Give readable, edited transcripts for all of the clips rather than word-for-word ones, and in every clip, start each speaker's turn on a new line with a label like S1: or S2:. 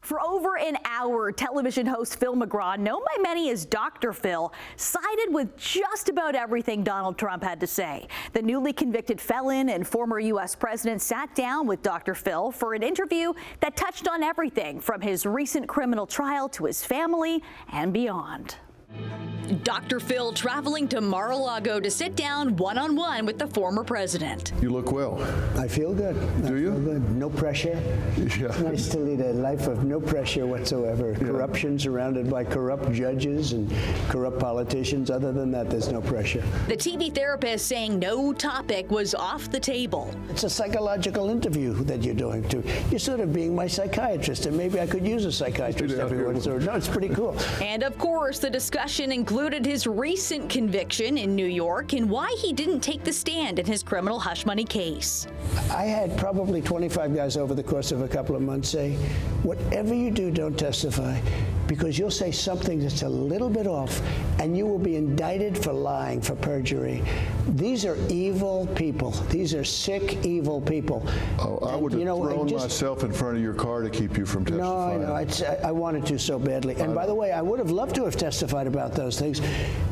S1: For over an hour, television host Phil McGraw, known by many as Dr. Phil, sided with just about everything Donald Trump had to say. The newly convicted felon and former U.S. president sat down with Dr. Phil for an interview that touched on everything from his recent criminal trial to his family and beyond. Dr. Phil traveling to Mar-a-Lago to sit down one-on-one with the former president.
S2: You look well.
S3: I feel good.
S2: Do you?
S3: I feel good. No pressure.
S2: Yeah.
S3: It's nice to lead a life of no pressure whatsoever. Yeah. Corruption surrounded by corrupt judges and corrupt politicians. Other than that, there's no pressure.
S1: The TV therapist saying no topic was off the table.
S3: It's a psychological interview that you're doing, too. You're sort of being my psychiatrist, and maybe I could use a psychiatrist every once in a while. No, it's pretty cool.
S1: And, of course, the discussion included his recent conviction in New York and why he didn't take the stand in his criminal hush money case.
S3: I had probably 25 guys over the course of a couple of months say, whatever you do, don't testify, because you'll say something that's a little bit off, and you will be indicted for lying, for perjury. These are evil people. These are sick, evil people.
S2: Oh, I would have thrown myself in front of your car to keep you from testifying.
S3: No, I wanted to so badly. And by the way, I would have loved to have testified about those things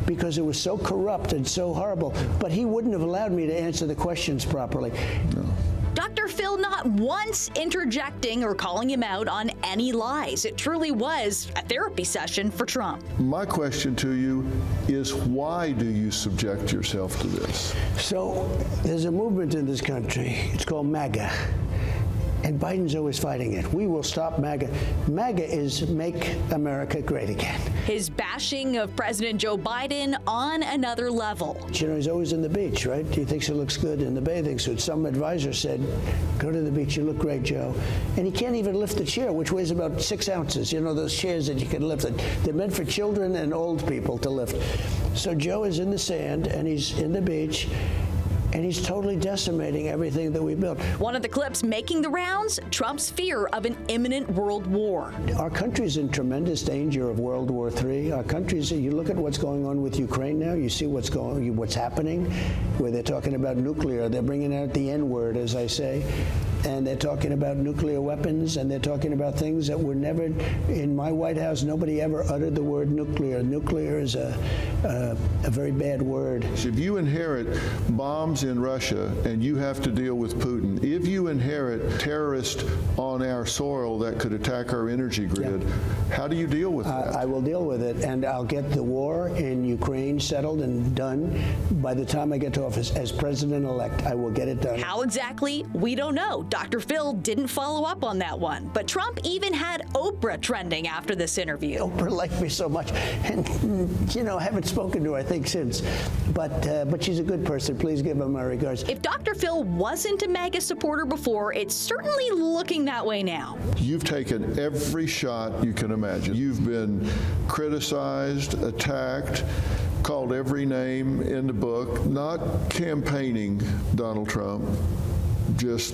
S3: because it was so corrupt and so horrible. But he wouldn't have allowed me to answer the questions properly.
S2: No.
S1: Dr. Phil not once interjecting or calling him out on any lies. It truly was a therapy session for Trump.
S2: My question to you is, why do you subject yourself to this?
S3: So there's a movement in this country. It's called MAGA. And Biden's always fighting it. We will stop MAGA. MAGA is Make America Great Again.
S1: His bashing of President Joe Biden on another level.
S3: You know, he's always in the beach, right? He thinks he looks good in the bathing suit. Some advisor said, go to the beach, you look great, Joe. And he can't even lift the chair, which weighs about 6 ounces. You know, those chairs that you can lift. They're meant for children and old people to lift. So Joe is in the sand, and he's in the beach, and he's totally decimating everything that we built.
S1: One of the clips making the rounds, Trump's fear of an imminent world war.
S3: Our country's in tremendous danger of World War III. Our country's, you look at what's going on with Ukraine now, you see what's happening, where they're talking about nuclear. They're bringing out the N-word, as I say. And they're talking about nuclear weapons, and they're talking about things that were never, in my White House, nobody ever uttered the word nuclear. Nuclear is a very bad word.
S2: If you inherit bombs in Russia and you have to deal with Putin, if you inherit terrorists on our soil that could attack our energy grid, how do you deal with that?
S3: I will deal with it, and I'll get the war in Ukraine settled and done. By the time I get to office as president-elect, I will get it done.
S1: How exactly? We don't know. Dr. Phil didn't follow up on that one, but Trump even had Oprah trending after this interview.
S3: Oprah liked me so much, and, you know, I haven't spoken to her, I think, since. But she's a good person. Please give her my regards.
S1: If Dr. Phil wasn't a MAGA supporter before, it's certainly looking that way now.
S2: You've taken every shot you can imagine. You've been criticized, attacked, called every name in the book, not campaigning Donald Trump, just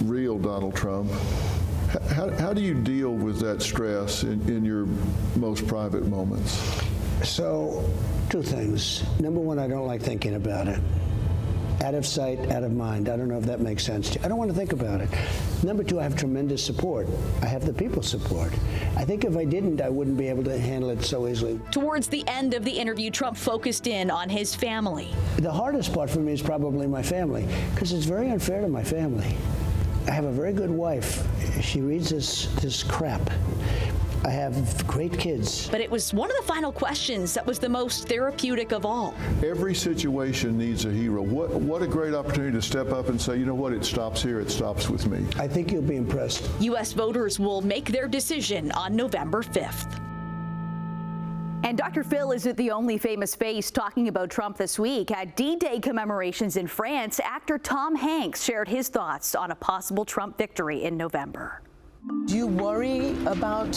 S2: real Donald Trump. How do you deal with that stress in your most private moments?
S3: So, 2 things. Number 1, I don't like thinking about it. Out of sight, out of mind. I don't know if that makes sense to you. I don't want to think about it. Number 2, I have tremendous support. I have the people's support. I think if I didn't, I wouldn't be able to handle it so easily.
S1: Towards the end of the interview, Trump focused in on his family.
S3: The hardest part for me is probably my family, because it's very unfair to my family. I have a very good wife. She reads this crap. I have great kids.
S1: But it was one of the final questions that was the most therapeutic of all.
S2: Every situation needs a hero. What a great opportunity to step up and say, you know what, it stops here, it stops with me.
S3: I think you'll be impressed.
S1: U.S. voters will make their decision on November 5th. And Dr. Phil isn't the only famous face talking about Trump this week. At D-Day commemorations in France, actor Tom Hanks shared his thoughts on a possible Trump victory in November.
S4: Do you worry about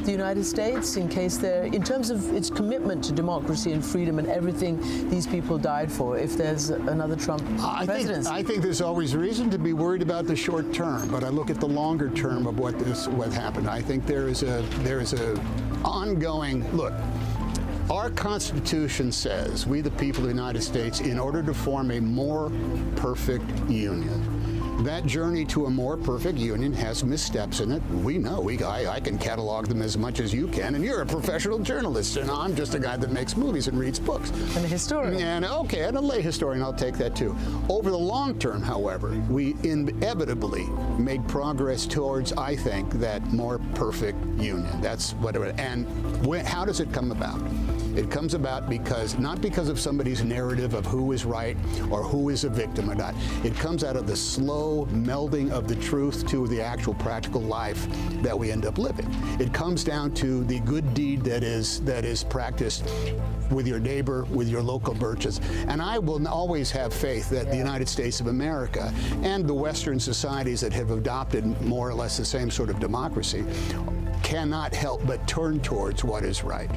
S4: the United States in terms of its commitment to democracy and freedom and everything these people died for, if there's another Trump presidency?
S5: I think there's always reason to be worried about the short term, but I look at the longer term of what happened. I think there is a ongoing look. Our Constitution says, we the people of the United States, in order to form a more perfect union, That journey to a more perfect union has missteps in it. We know. I can catalog them as much as you can, and you're a professional journalist, and I'm just a guy that makes movies and reads books.
S4: And a historian.
S5: And okay, and a lay historian, I'll take that too. Over the long term, however, we inevitably make progress towards, I think, that more perfect union. That's what it, and how does it come about? It comes about not because of somebody's narrative of who is right or who is a victim or not. It comes out of the slow melding of the truth to the actual practical life that we end up living. It comes down to the good deed that is practiced with your neighbor, with your local merchants. And I will always have faith that the United States of America and the Western societies that have adopted more or less the same sort of democracy cannot help but turn towards what is right.